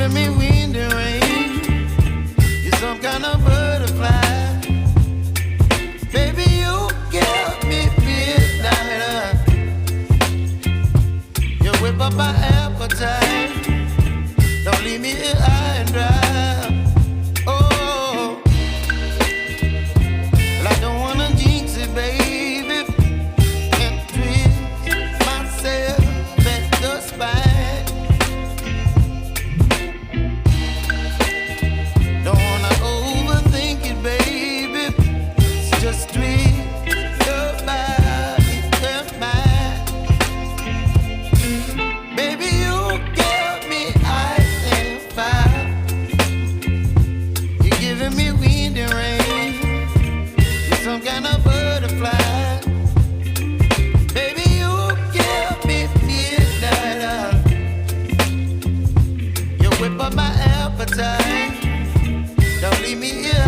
giving me wind and rain. You're some kind of butterfly. Baby, you give me midnight. You whip up my appetite. Don't leave me here high and dry. Oh, well, I don't wanna jinx it, baby. Can't twist myself at the spine. Don't wanna overthink it, baby. It's just twist your body and mine. Baby, you give me ice and fire. You're giving me wind and rain. You're some kind of butterfly. Baby, you give me midnight. You whip up my appetite. Don't leave me here